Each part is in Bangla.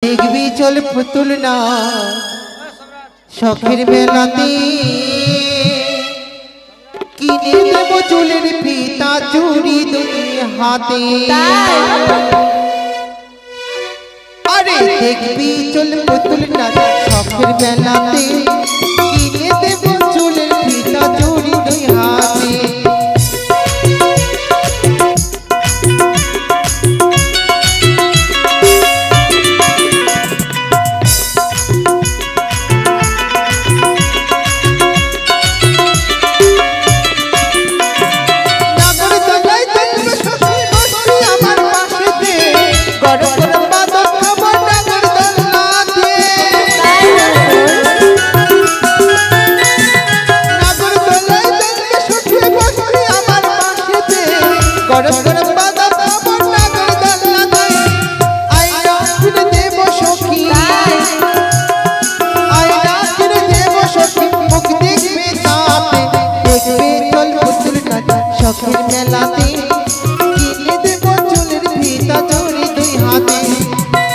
দেখবি চল পুতুল না শখের মেলাতে কিনে দেব চুলের ফিতা চুড়ি দুই হাতে। আরে দেখবি চল পুতুল না শখের মেলাতে কিনে দেব চুলের ফিতা চুড়ি দুই হাতে। শখের মেলাতে কিনে দেব চুলের ফিতা চুড়ি দুই হাতে।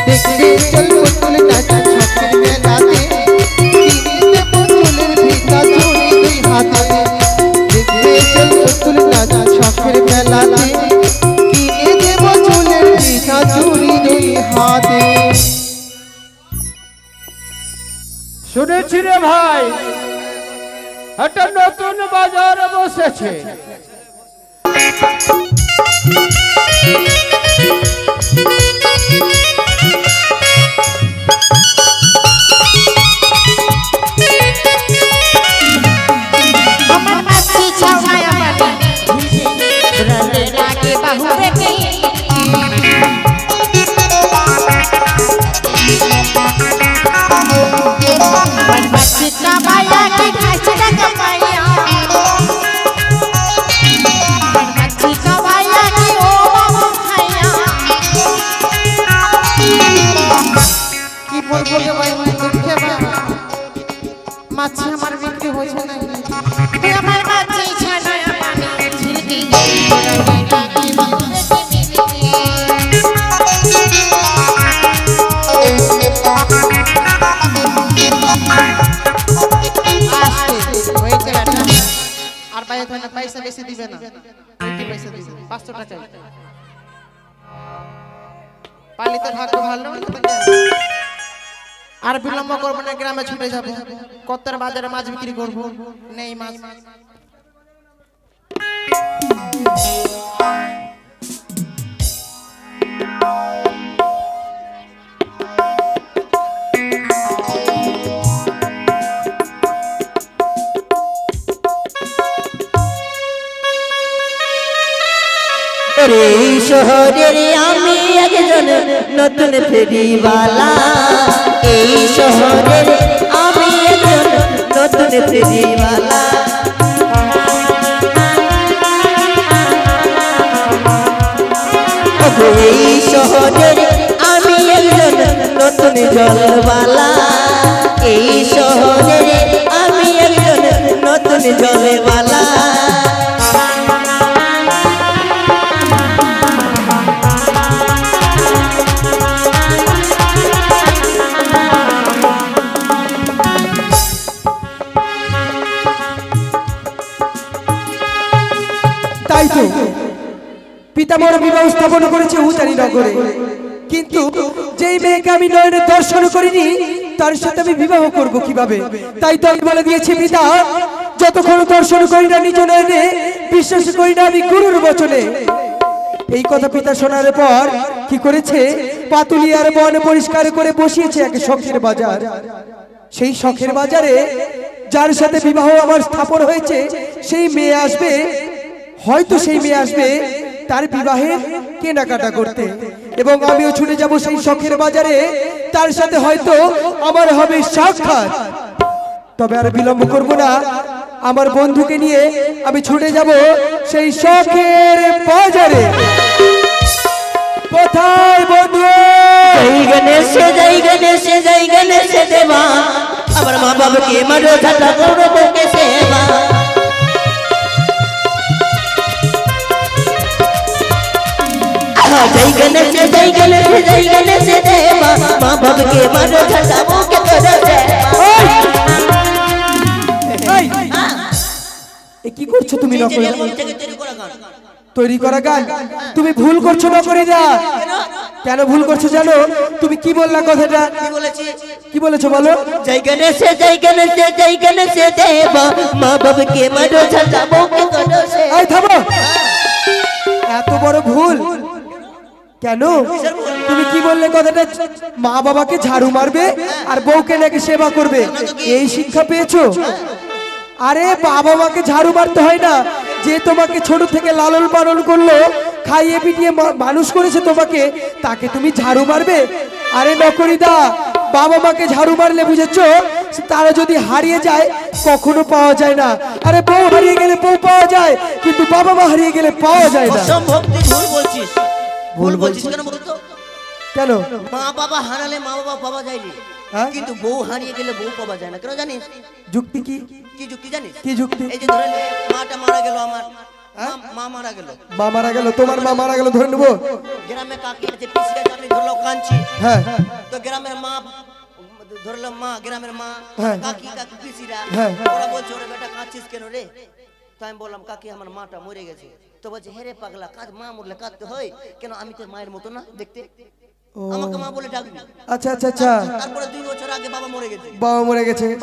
দেখবে চল পুতুল নাচা শখের মেলাতে কিনে দেব চুলের ফিতা চুড়ি দুই হাতে। দেখবে চল পুতুল নাচা শখের মেলাতে কিনে দেব চুলের ফিতা চুড়ি দুই হাতে। শুনেছি রে ভাই, একটা নতুন বাজার বসেছে। মাছি আমার বিক্রি হয়েছে না আমার মাছি ছানা পানি ঝিলকি আর বাইরে থাকলে পয়সা বেশি দিবে না, পয়সা দিবে 500 টাকা পালিতে ভাগ্য ভালো। আর বিলম্ব করবো না, গ্রামে ছুটে যাবো, কত্তার বাজারে মাছ বিক্রি করবো। নেই মাছ। এই শহরের আমি একজন নতুন ফেরিওয়ালা। এই শহরের আমি একজন নতুন ফেরিওয়ালা। এই শহরের আমি একজন নতুন জলওয়ালা। এই শহরের আমি একজন নতুন জলওয়ালা। তাই তো পিতামহ বিবাহ স্থাপন করেছে উচারি নগরে, কিন্তু যেই মেয়েকে আমি নয়নে দর্শন করিনি তার সাথে আমি বিবাহ করব কিভাবে? তাই তো আমি বলে দিয়েছি পিতা, যতক্ষণ দর্শন করি না নিজ নয়নে, বিশ্বাস করি না আমি গুরুর বচনে। এই কথা পিতা শোনার পর কি করেছে, পাতুলিয়ার বন পরিষ্কার করে বসিয়েছে এক শখের বাজার। সেই শখের বাজারে যার সাথে বিবাহ আমার স্থাপন হয়েছে সেই মেয়ে আসবে, হয়তো সেই মেয়ে আসবে তার বিবাহের কেনাকাটা করতে, এবং আমিও ছুটে যাব সেই শখের বাজারে, তার সাথে হয়তো আমার হবে সাক্ষাৎ। তবে আর বিলম্ব করব না, আমার বন্ধুকে নিয়ে আমি ছুটে যাব সেই শখের বাজারে। কোথায় বন্ধু? জয় গণেশ দেবা, আমার মা বাবাকে মারো ঠাটা করবো কে সেবা। जय गणेश जय गणेश जय गणेश देवा माँ बाप के मारो झटा मुके करो देवा এ কি করছো তুমি নকরি তৈরি করা গান তৈরি করা গান তুমি ভুল করছো নকরি দা কেন ভুল করছো জানো তুমি কি বললা কথাটা কি বলেছি কি বলেছো বলো जय गणेश देवा माँ बाप के मारो झटा मुके करो देवा এই থামো এত বড় ভুল কেন তুমি কি বললে কথাটা মা বাবাকে ঝাড়ু মারবে আর বউকে নাকি সেবা করবে এই শিক্ষা পেয়েছো আরে বাবা মাকে ঝাড়ু মারতে হয় না যে তোমাকে ছোট থেকে লালন পালন করলো খাইয়ে পিটিয়ে মানুষ করেছে তোমাকে তাকে তুমি ঝাড়ু মারবে আরে নকরিদা বাবা মাকে ঝাড়ু মারলে বুঝেছো তারা যদি হারিয়ে যায় কখনো পাওয়া যায় না আরে বউ হারিয়ে গেলে বউ পাওয়া যায় কিন্তু বাবা মা হারিয়ে গেলে পাওয়া যায় না অসম্ভব তুই ভুল বলছিস কেন বলতো কেন মা বাবা হারালে মা বাবা পাওয়া যায়নি হ্যাঁ? কিন্তু বউ হারিয়ে গেলে বউ পাওয়া যায় না কেন জানিস যুক্তি কি কি যুক্তি জানিস কি যুক্তি এই যে ধরে নে, মাটা মারা গেল আমার মা মারা গেল মা মারা গেল তোমার মা মারা গেল ধরে নেবো গ্রামে কাকি আছে পিসিরা আমি ধরলো কাঁদছি হ্যাঁ তো গ্রামের মা ধরলাম মা গ্রামের মা হ্যাঁ। কাকি কাকি পিসিরা হ্যাঁ। ওরা বলছে ওরে বেটা কাঁদছিস কেন রে তো আমি বললাম কাকি আমার মাটা মরে গেছে তো বলছে হেরে পাগলা কাজ মা মরলে কাঁদতে হয় কেন আমি তোর মায়ের মতো না দেখতে আমাকে মা বলে ডাকবি আচ্ছা আচ্ছা আচ্ছা তারপরে 2 বছর আগে বাবা মরে গেছে বাবা মরে গেছে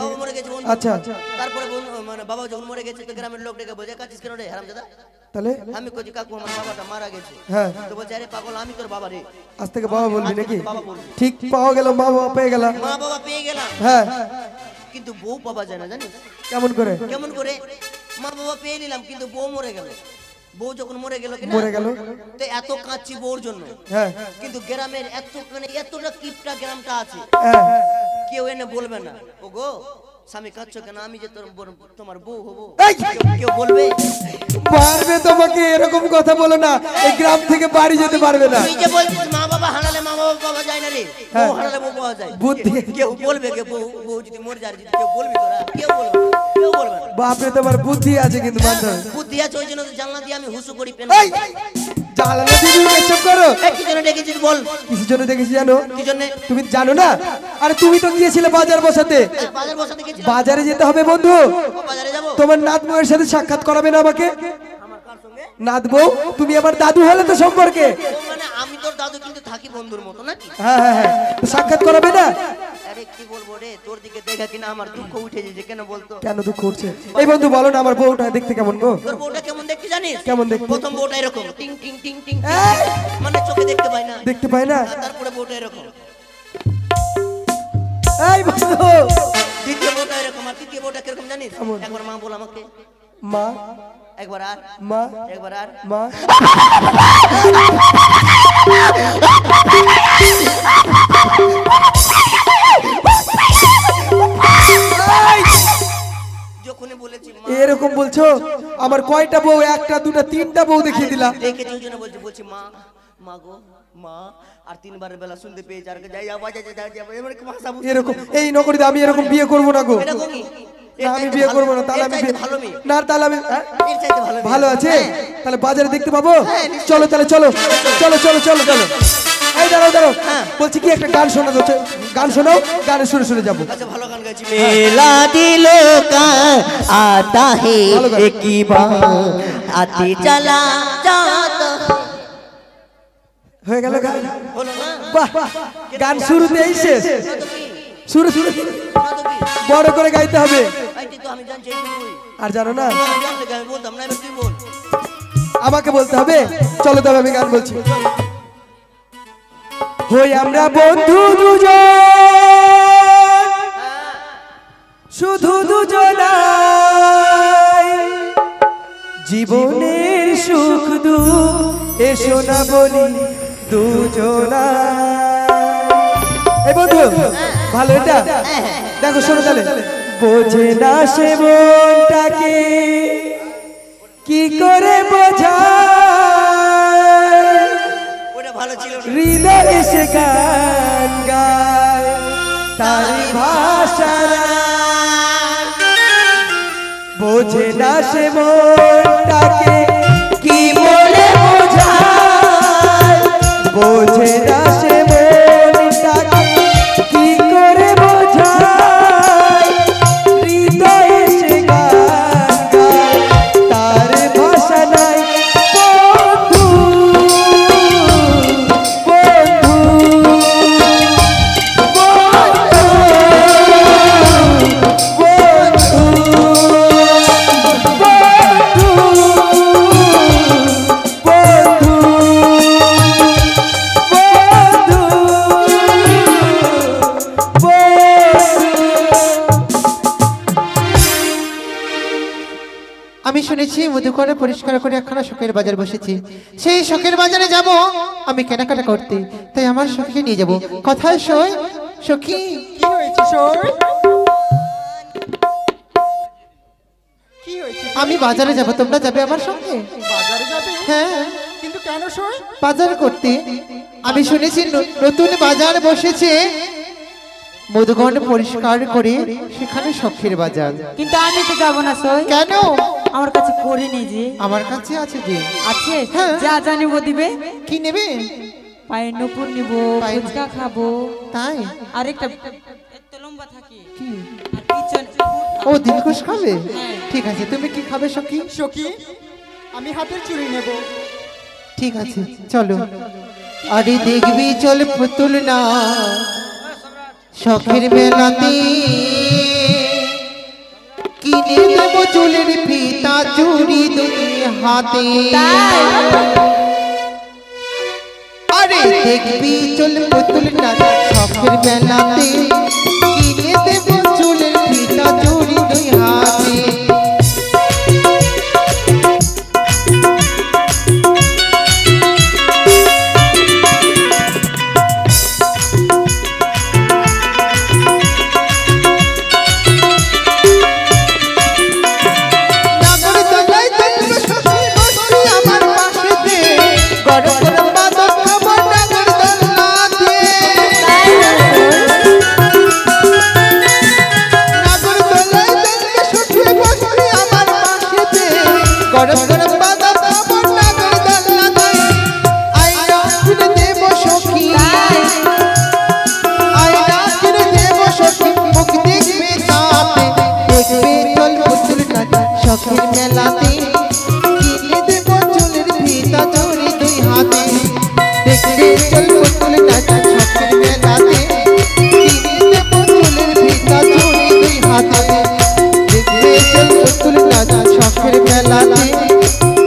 বন্ধু। আচ্ছা তারপরে মানে বাবা যখন মরে গেছে তো গ্রামের লোক ডেকে বোঝে কাছিস কেন রে হারামজাদা তাহলে আমি কইছি কাকু আমার বাবাটা মারা গেছে হ্যাঁ তো বলছে আরে পাগল আমি তোর বাবা রে আজ থেকে বাবা বলবি নাকি বাবা বলবি। ঠিক পাওয়া গেল মা বাবা পেয়ে গেল মা বাবা পেয়ে গেলাম হ্যাঁ কিন্তু বউ পাওয়া যায় না জানিস কেমন করে কেমন করে মা বাবা পেয়ে নিলাম কিন্তু বউ মরে গেল বউ যখন মরে গেল কিনা মরে গেল তো এত কাঁদছি বউর জন্য হ্যাঁ কিন্তু গ্রামের এতটা কিপটা গ্রামটা আছে হ্যাঁ কেউ এনে বলবে না ও গো স্বামী কাঁদছো কেন আমি যে তোমার বউ হবো এই! কেউ বলবে পারবে তোমাকে এরকম কথা বলো না এই গ্রাম থেকে বাড়ি যেতে পারবে না তুই যে বলছিস মা বাবা হারালে মা বাবা পাওয়া যায় না রে হ্যাঁ। বউ হারালে বউ পাওয়া যায় বুদ্ধি কেউ বলবে কে বউ যদি মরে যায় যদি কেউ বলবি তোরা কেউ বলবে না, কেউ বলবে না বাপরে তোমার বুদ্ধি আছে কিন্তু মানতে হবে। বুদ্ধি আছে ওই জন্য তো জানলা দিয়ে আমি হুসু করি পেন এই জানালা দিয়ে তুমি চুপ করো কি জন্য ডেকেছিস বল কিসের জন্য দেখেছি জানো কি জন্য তুমি জানো না আরে তুমি তো গিয়েছিলে বাজার বসাতে বাজার বসাতে গেছিস বাজারে যেতে হবে বন্ধু বাজারে যাবো তোমার নাত বউয়ের সাথে সাক্ষাৎ করাবে না আমাকে আমার কার সঙ্গে নাত বউ তুমি আমার দাদু হলে তো সম্পর্কে ও মানে আমি তোর দাদু কিন্তু থাকি বন্ধুর মতো নাকি হ্যাঁ হ্যাঁ হ্যাঁ তো সাক্ষাৎ করাবে না আরে কি বলবো রে তোর দিকে দেখা কিনা আমার দুঃখ উঠে যেছে কেন বলতো কেন দুঃখ করছে এই বন্ধু বলো না আমার বউটা দেখতে কেমন গো তোর বউটা কেমন দেখতে জানিস কেমন দেখতে? প্রথম বউটা এরকম টিং টিং টিং টিং এই! মানে চোখে দেখতে পাই না দেখতে পাই না আর তারপরে বউটা এরকম এই বন্ধু দ্বিতীয় বউটা এরকম আর তৃতীয় বউটা কিরকম জানিস কেমন? একবার মা বল আমাকে মা একবার আর মা একবার আর মা যখনই বলেছি মা এরকম বলছো আমার কয়টা বউ একটা দুটা তিনটা বউ দেখিয়ে দিলাম দেখেছি ওই জন্য বলছি মা মা গো মা আর তিনবারের বেলা শুনতে পেয়েছি আর যাই আওয়াজ আছে যাই এবার কি ভাষা বুঝতে এরকম এই নকরিদা আমি এরকম বিয়ে করব না গো এরকমই না আমি বিয়ে করব না তাহলে আমি বিয়ে- ভালো মেয়ে না তাহলে আমি হ্যাঁ? এর চাইতে ভালো মেয়ে। ভালো আছে হ্যাঁ। তাহলে বাজারে দেখতে পাবো হ্যাঁ, নিশ্চয়ই। চলো তাহলে চলো চলো চলো চলো চলো এই দাঁড়াও দাঁড়াও হ্যাঁ। বলছি কি একটা গান শোনা যাচ্ছে গান শোনাও গানে শুনে শুনে যাবো আচ্ছা ভালো গান গাইছি मेला दिलों का आता है हेलो गाइस। एक ही बार आते चला जाता হয়ে গেল গান হলো না বাহ গান শুরুতেই শেষ না তো কি শুরু শুরু না তো কি বড় করে গাইতে হবে এইটি তো আমি জানছি এইটুকুই আর জানো না আমি জানলে কি আমি বলতাম না এবার তুই বল আমাকে বলতে হবে চলো তবে আমি গান বলছি হই আমরা বন্ধু দুজন শুধু দুজনাই জীবনের সুখ দুঃখ এসো না বলি দুজনাই এই বন্ধু ভালো এটা দেখো শোনো তাহলে বোঝে না সে মনটাকে কি করে বোঝায় ওটা ভালো ছিল না। হৃদয়ে সে গান গায় তার ভাষারা বোঝে না সে মনটাকে কি বলে বোঝায় শুনেছি মধুকরে পরিষ্কার করে একখানা শখের বাজার বসেছি, সেই শখের বাজারে যাব আমি কেনাকাটা করতে, তাই আমার সখীকে নিয়ে যাব। কথায় সই সখী। কি হয়েছে সই? কি হয়েছে? আমি বাজারে যাব, তোমরা যাবে আমার সঙ্গে? বাজারে যাবে? হ্যাঁ, কিন্তু কেন সই? বাজার করতে। আমি শুনেছি নতুন বাজার বসেছে, মধুগণ পরিষ্কার করে সেখানে শখের বাজার। কিন্তু আমি তো যাবো না সই। কেন? আমার কাছে করে নেই যে। আমার কাছে আছে যে। আছে? হ্যাঁ। যা যা নিব দিবে। কি নেবে? পায়ের নুপুর নিব, পায়ের- ফুচকা খাবো, তাই? আর একটা এত লম্বা থাকে কি? আর পিছন ও দিলখুশ খাবে? হ্যাঁ। ঠিক আছে, তুমি কি খাবে সখী? সখী, আমি হাতের চুড়ি নেব। ঠিক আছে, চলো। আরে দেখবি চল পুতুল না শখের মেলাতে, কিনে দেব চুলের ফিতা চুড়ি দুই হাতে। আরে দেখবি চল পুতুল না শখের মেলাতে, কিনে দেব চুলের ফিতা চুড়ি দুই হাতে। গরম গরম বাদাম খাবো নাগর দোলনাতে, আয়না কিনে দেব সখী, আয়না কিনে দেব সখী, মুখ দেখবে সাথে, দেখবে চল পুতুল নাচ শখের মেলাতে, কিনে দেব চুলের ফিতা চুড়ি দুই হাতে। দেখবে চল পুতুল নাচ শখের মেলাতে, কিনে দেব চুলের ফিতা চুড়ি দুই হাতে। দেখবে চল পুতুল নাচ শখের মেলাতে,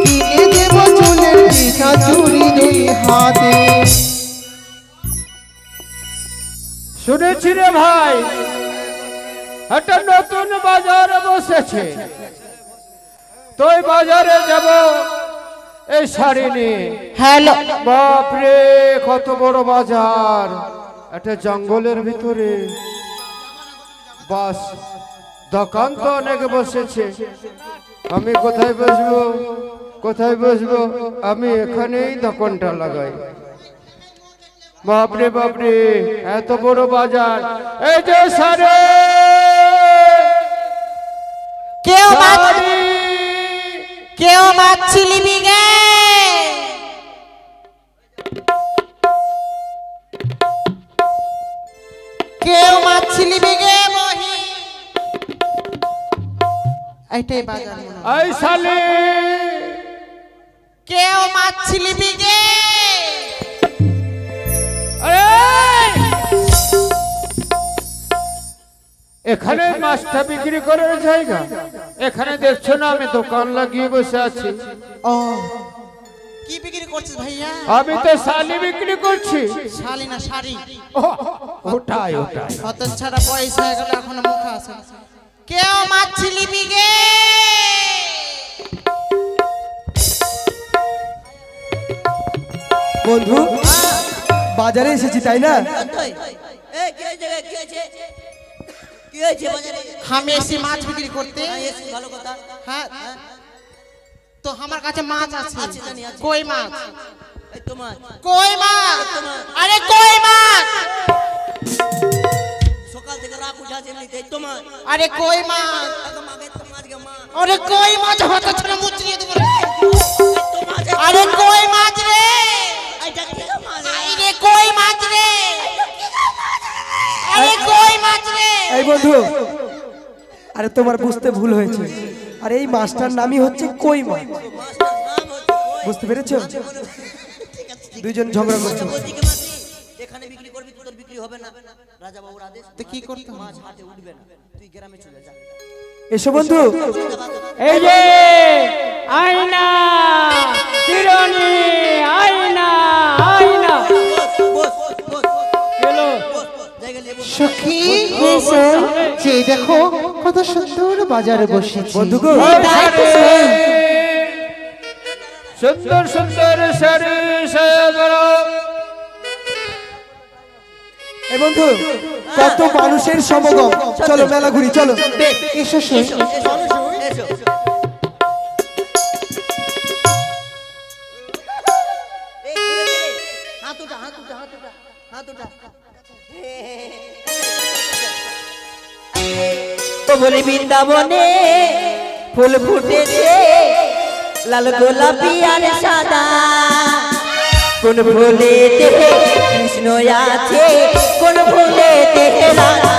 কিনে দেব চুলের ফিতা চুড়ি দুই হাতে। শুনেছি রে ভাই, একটা নতুন বাজার বসেছে, তো ওই বাজারে যাব এই শাড়ি নিয়ে। হ্যালো বাপরে কত বড় বাজার, একটা জঙ্গলের ভিতরে। বাস দোকান তো অনেক বসেছে, আমি কোথায় বসবো কোথায় বসবো? আমি এখানেই দোকানটা লাগাই। বাপরে বাপরে এত বড় বাজার। এই যে সারে কেউ শাড়ি, কেউ মাছলি বিগে কেউ মাছলি বিগে বহি এইটাই বাজার মনে হয়। এই শালি কেউ মাছলি বিগে এখানে মাছটা বিক্রি করার জায়গা? এখানে দেখছো না আমি দোকান লাগিয়ে বসে আছি। ও কি বিক্রি করছিস ভাইয়া? আমি তো শালি বিক্রি করছি। শালি না শাড়ি? ওটাই ওটাই। কত ছাড়া পয়সা হয়ে গেল, এখন মুখ আছে। কেউ মাছলি বিগে বন্ধু, বাজারে এসেছি তাই না? আমি এসে মাছ বিক্রি করতে। হ্যাঁ, তো আমার কাছে মাছ আছে। কই মাছ? কই মাছ? আরে কই মাছ? সকাল থেকে রাত উঠাছে এমনিতে তোমার। আরে কই মাছ? আরে কই মাছ হতে ছিল মুচড়িয়ে দেব। আরে কই মাছ রে? আরে কই মাছ রে? আরে কই মাছ রে? এই বন্ধু, আরে তোমার বুঝতে ভুল হয়েছে। আর এই মাছটার নামই হচ্ছে কই মাছ, বুঝতে পেরেছো? দুইজন ঝগড়া করছো। এখানে বিক্রি করবি, তোর বিক্রি হবে না। রাজা বাবুর আদেশ। তো কি করতে হবে? মাছ হাটে উঠবে না, তুই গ্রামে চলে যা। এসো বন্ধু। এই যে আয়না চিরনি, আয়না আয়না গেলো। সখী যে দেখো কত সুন্দর বাজারে বসেছি। বন্ধু গো, ওই শাড়ি, সুন্দর সুন্দর শাড়ি সায়া পরা। এই বন্ধু কত মানুষের সমাগম, চলো মেলা ঘুরি, চলো। এসো এসো এসো এসো এই ধীরে ধীরে হাত উঠা হাত উঠা হাত উঠা হাত উঠা বলি বৃন্দাবনে ফুল ফুটেছে লাল গোলাপি আর সাদা, কোন ফুলেতে কৃষ্ণ আছে কোন ফুলেতে রাধা।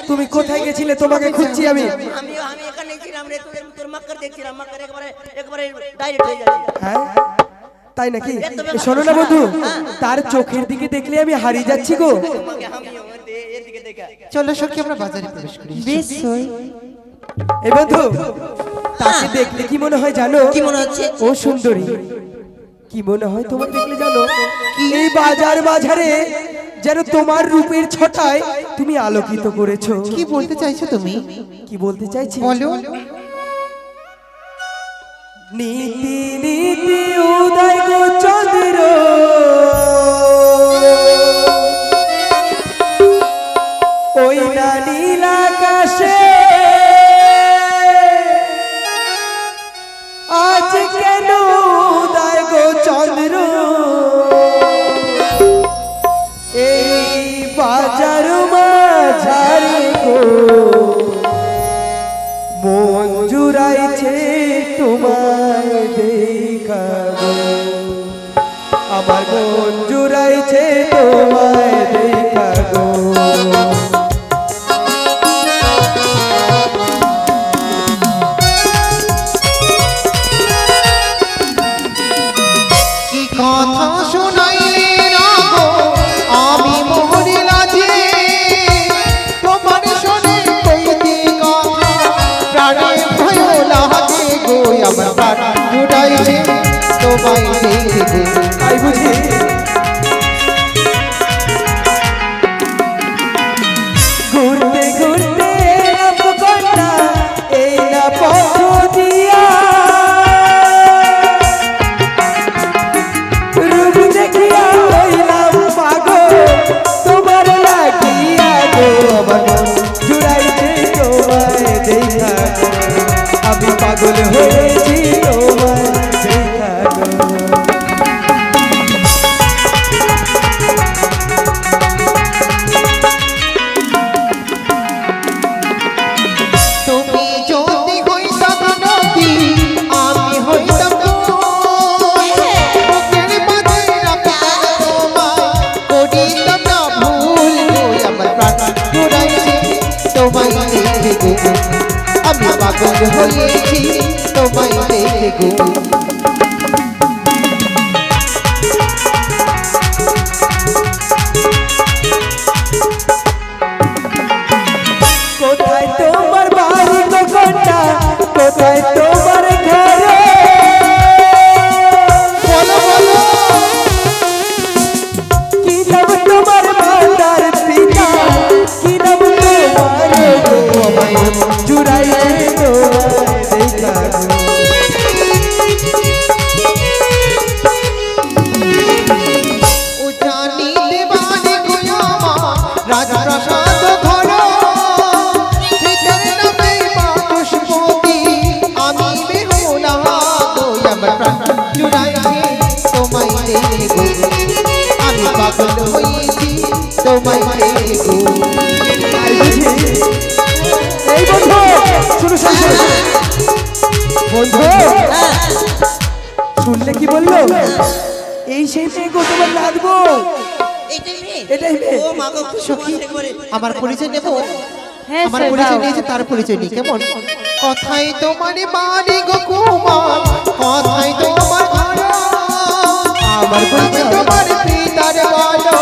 তুমি কোথায় গেছিলে? তোমাকে খুঁজছি আমি। আমি এখানে ছিলাম রে, তোর মাক্কার দেখছিলাম, মাক্কার একবারে ডাইরেক্ট হয়ে যাচ্ছে। হ্যাঁ তাই নাকি? শোনো না বন্ধু, তার চোখের দিকে দেখলে আমি হারিয়ে যাচ্ছি গো। এদিকে দেখা চলো সখী আমরা বাজারে প্রবেশ করি। বেশ সই। এই বন্ধু তাকে দেখলে কি মনে হয় জানো? কি মনে হচ্ছে? ও সুন্দরী। কি মনে হয় তোমার দেখলে জানো? এই বাজারে যেন তোমার রূপের ছটায় তুমি আলোকিত করেছো। কি বলতে চাইছো তুমি? কি বলতে চাইছি বলো। নীতি নীতি উদয় গো চন্দ্র, ওই না নীল আকাশে আজ কেন উদয় গো চন্দ্র, এই বাজার মাঝারে গো মন জুড়াইছে তোমায় দেখাবো, আমার মন জুড়াইছে তোমায় দেখাবো। কি কথা শোনাইলে না গো আমি মোহরে লাজে, তোমার শোনে কইতে কথা প্রাণে ভয় লাগে গো, আমার প্রাণ জুড়াইছে তোমায় দেখে গো। তাই বুঝি ঘুরতে ঘুরতে কন্যা এই না পথ দিয়া, রূপ দেখিয়া হইলাম পাগল তোমার লাগিয়া গো, আমার মন জুড়াইছে তোমায় দেখা গো, আমি পাগল হয়েছি তোমায় দেখা গো। তুমি যদি হইতাম নদী আমি হইতাম বুকের মাঝে রাখতাম তোমায়, করিতাম না ভুল গো, আমার প্রাণ জুড়াইছে তোমায় দেখে গো, আমি পাগল হয়েছি তোমায় দেখে গো। কোথায় তোমার বাড়ি গো কন্যা, কোথায় তোমার ঘর, বলো বলো কি নাম তোমার মাতার পিতা, কি নাম তোমার গো, আমার মন জুড়াইছে তোমায় দেখা গো। ও জানি দেবানে গো আমার রাজপ্রাসাদ ঘর, ভিতরে নামে বাচস্পতি আমি বেহুলা গো, আমার প্রাণ জুড়াইছে তোমায় দেখে গো, আমি পাগল হয়েছি তোমায় দেখে গো। তাই বুঝি? এই বন্ধু শুনো শুনো শুনো। বন্ধু শুনলে কি বললো? এই সেই মেয়ে গো তোমার লাগবো, এটাই মেয়ে। এটাই মেয়ে। ও মা গো খুব সখী একবারে আমার পরিচয় নেব? হ্যাঁ আমার স্যার পরিচয় দাও। নিয়েছে তার পরিচয় নেই কেমন? কথাই তোমার বাড়ি গো কুমার, কথাই তোমার ঘর, আমার আমি তোমার পিতার বলো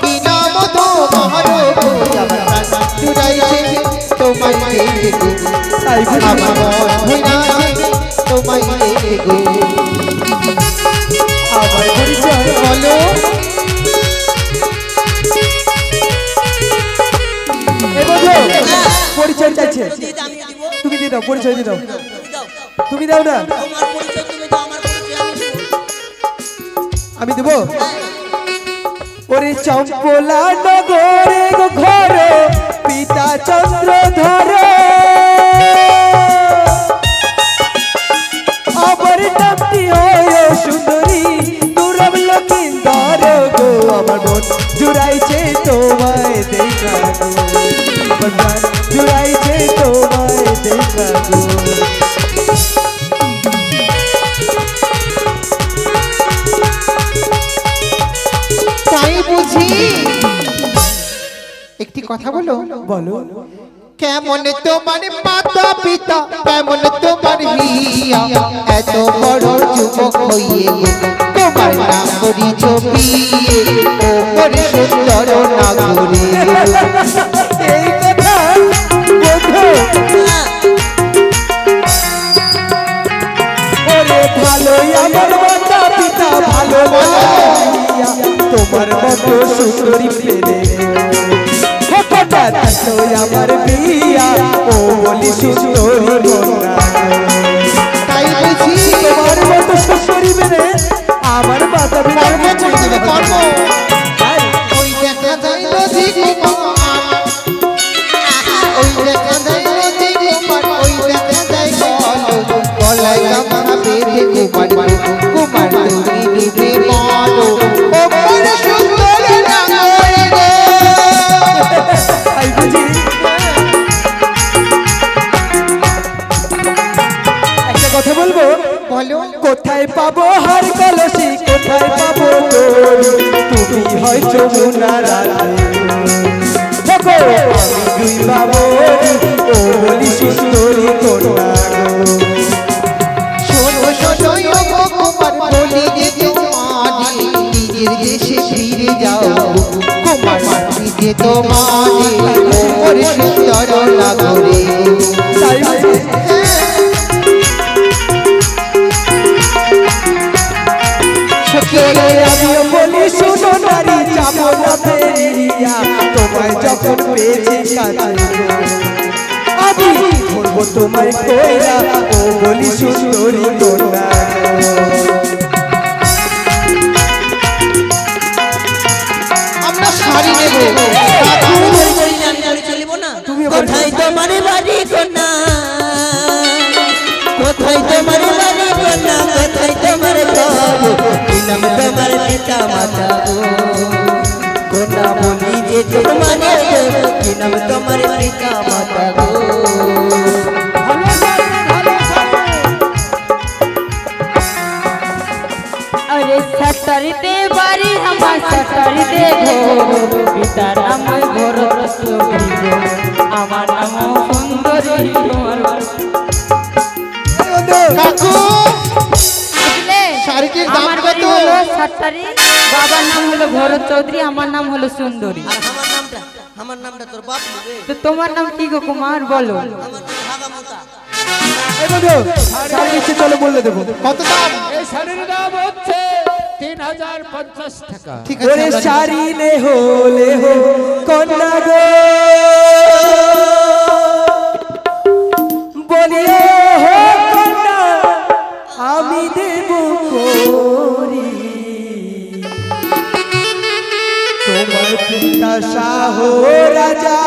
কি নাম তোমার গো, আমার প্রাণ জুড়াইছে তোমায় দেখে গো, তাই বুঝি? আমার মন ভইরাছে বলো এ বন্ধু পরিচয় চাইছে দিদি আমি দিব তুমি দিয়ে দাও পরিচয় দিয়ে দাও তুমি দাও তুমি দাও না তোমার পরিচয় তুমি দাও আমার পরিচয় আমি দিব আমি দেবো ওরে চম্পলা নগরে গো ঘরে পিতা চন্দ্র ধরে আবার নামটি হয় সুন্দরী দুরব লক্ষিন্দর গো আমার মন জুড়াইছে তোমায় দেখা গো আমার প্রাণ জুড়াইছে তোমায় দেখা গো তাই বুঝি একটি কথা বলো বলো কেমন তোমার মাতা পিতা কেমন তোমার হিয়া এত বড় যুবক হইয়ে তোমার নাগরি ছবি ও করে সুন্দর নাগরি এই কথা বন্ধু ওরে ভালোই আমার মাতা পিতা ভালো বানাইয়া তোমার মতো সুন্দরী পেলে হঠাৎ আসোই আমার বিয়া ও বলি সুন্দরী কন্যা তাই বুঝি তোমার মতো সুন্দরী মেনে আমার মাতা পিতার কর্ম করতে কর্ম ওই দেখা যায় নদী কুমার ওই দেখা যায় নদী কুমার ওই দেখা যায় গলায় গামছা বেঁধে কুমার কুমার তুমি ডুবে বলো ও বড় সুন্দর নাগরি রে তাই বুঝি একটা কথা বলবো বলো কোথায় পাবো হার কলসি কোথায় পাবো দড়ি তুমি হয় যমুনার দেখো আমি দুই পাবো ও বলি সুন্দরী কন্যা শোনো শোনো ও কুমার বলি যে তোমারি নিজের দেশে ফিরে যাও কুমার যে তোমারি ওর সুন্দর নাগরি তাই বুঝি আমিও বলি শুনো নারী যাবো না ফেরিয়া তোমায় যখন পেয়েছি কাছে আমি ধরবো তোমায় কইরা ও বলি সুন্দরী কন্যা আমরা শাড়ি নেব আমি চলিব না তুমি কোথায় তোমার বাড়ি কন্যা কোথায় তোমার বাড়ি কন্যা কোথায় তোমার ঘর কি নাম তোমার পিতা মাতা কন্যা বলি যে তোমার কি নাম তোমার পিতা মাতা গো अरे सटरिते बारी हमार सटरिते घो पितार नाम भरत सुंदरी गो আমার নাম সুন্দরী তোমার কাকু বুঝলে শাড়িটির দাম আমার কত? বাড়ি হলো সটরি বাবার নাম হলো ভরত চৌধুরী আমার নাম হলো সুন্দরী আর আমার নামটা তোর বাপ নেবে তো তোমার নাম কি গো কুমার বলো আমার নাম ভাগামতা এই বন্ধু শাড়ি নিচ্ছে চলো বললে দেবো কত দাম এই শাড়ির দাম হচ্ছে 3050 টাকা। ঠিক ওরে আছে শাড়ি লে হো কন্যা গো বলিও হো কন্যা আমি দেব করি তোমার পিতা শাহ রাজা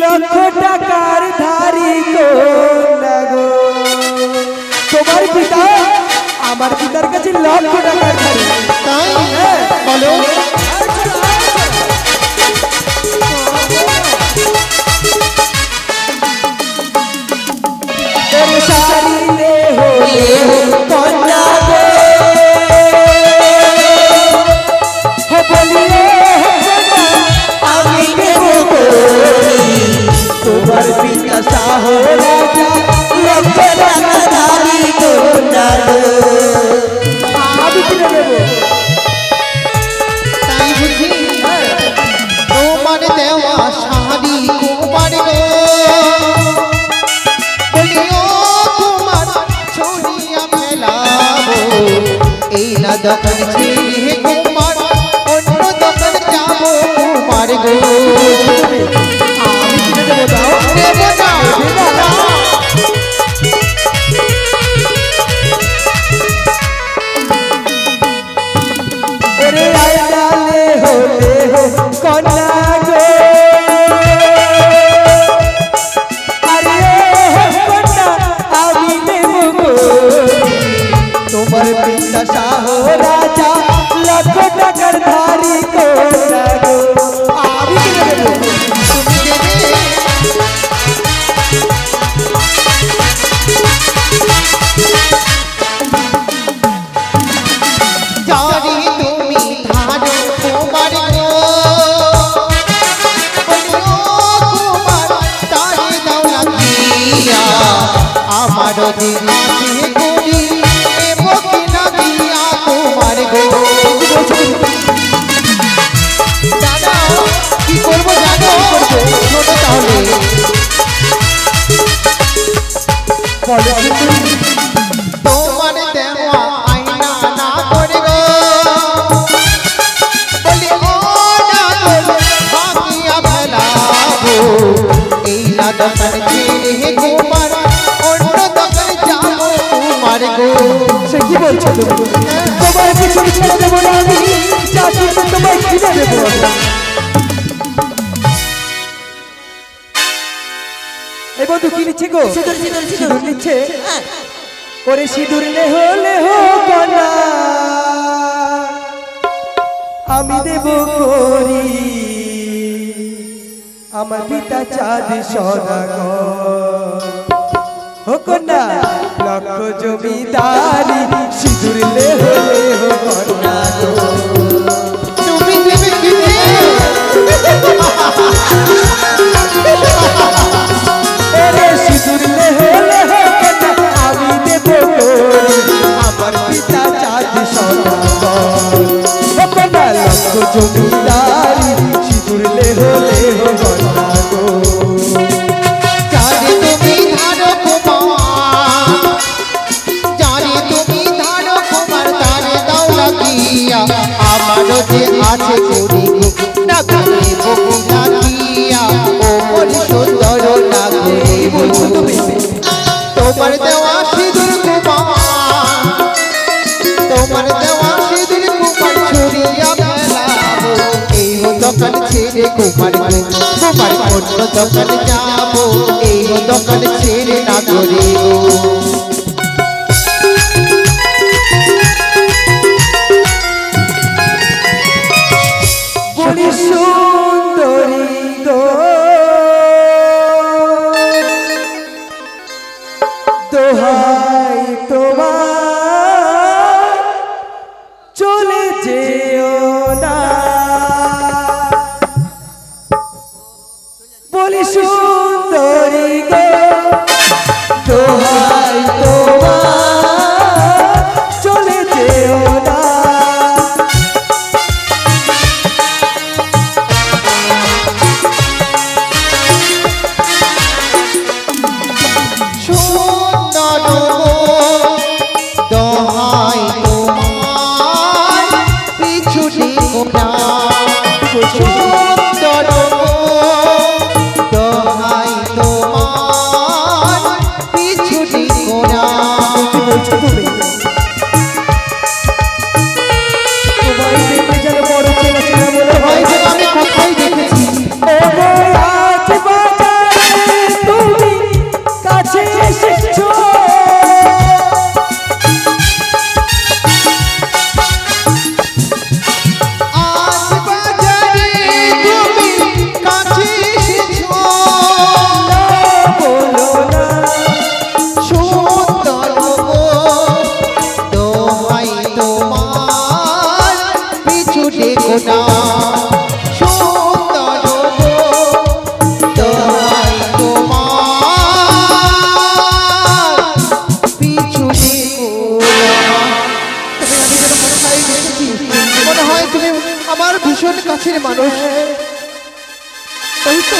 লক্ষ টাকার ধারি কন্যা গো তোমার পিতা আমার পিতার কাছে লক্ষ টাকার ধারি তাই বলো तेरे शादी ले हो कन्या गो हो बोलिए আমি দেব করি তোমার পিতা শাহ রাজা লক্ষ টাকা ধারি কন্যা গো আমি কিনে দেবো তাই বুঝি তোমার দেওয়া শাড়ি কুমার গো বলিও কুমার ছড়িয়া ফেলাবো এই না দোকান ছিল গো আমি কিনে দেবো, দাও। দেবো না ওরে আইডালে হতে হো কন্যা গো, আরে ও কন্যা আমি দেব গো, তোমার পিতা শাহ রাজা লাখ টাকার ধারি কন্যা গো, আমি কিনে দেবো। তুমি দেবে জানি তুমি ধারো তোমার গো বলিও তোমার তারে দাও লাগিয়া আমার দিন আছে গরি দেব কিনা দিয়া তোমার গো দাদা কি করবো জানো ছোট তাহলে তোমার দেওয়া আইনা না করে গো বলি ও না গো ভাঙিয়া ফেলাবো এই না দোকান ছেড়ে তোমার অন্য দোকান যাবো তোমার গো সে কি বলছো তুমি? তোমার কিছু ছেড়ে দেবো না আমি, যা কিছু তোমায় কিনে দেবো। এই বন্ধু কি নিচ্ছে গো? সিঁদুর নিচ্ছে। ওরে সিঁদুর লেহো লেহো কন্যা আমি দেব করি, আমার পিতা চাঁদ সদাগর, ও কন্যা লক্ষ জমিদারি সিঁদুর লেহো লেহো কন্যা গো। তুমি দেবে কিনে ওরে সিঁদুর লেহো লেহো কন্যা আমি দেব করি, আমার পিতা চাঁদ সদাগর, ও কন্যা লক্ষ জমিদারি সিঁদুর লেহো লেহো কন্যা গো। জানি তুমি ধারো কুমার জানি তুমি ধারো কুমার তারে দাও লাগিয়া আমারও যে আছে করি না করিব কিনা দিয়া ও মরি সুন্দর না করিব তোমার দেওয়া সিঁদুর কুমার তোমার দেওয়া সিঁদুর কুমার ছড়িয়া ফেলাবো এই দোকান ছেড়ে কুমার কুমার অন্য দোকান যাবো এই দোকান ছেড়ে না করিব বড়ি সুন্দরী গো দোহাই তোমার চলে যেও না, বলি সুন্দরী গো দোহাই তোমার চলে যেও না। সুন্দর দোহাই তোমার পিছু ডিগো না সুন্দর দোহাই তোমার পিছু ডিগো না কি বলছো তুমি? তোমায় দেখে যেন বড় চেনা চেনা মনে হয়। হয়তো আমি কোথায় দেখেছি ওগো আজ বাজারে তুমি কাছে এসেছো, আজ বাজারে তুমি কাছে এসেছো বলো না সুন্দর দোহাই তোমার পিছু ডেকো না সুন্দর দোহাই তোমার পিছু ডেকো না মনে হয় তুমি আমার ভীষণ কাছের মানুষ ওই তো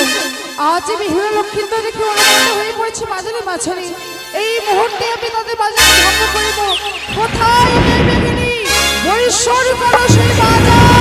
আজ আমি হিরো লক্ষ্মীন্দর দেখে অনুপ্রাণিত হয়ে পড়েছি বাজারে মাঝারে। এই মুহূর্তে আমি তাদের বাজারে ভঙ্গ করিব। কোথায় মেঘিনী বৈশ্বর করো সেই বাজার।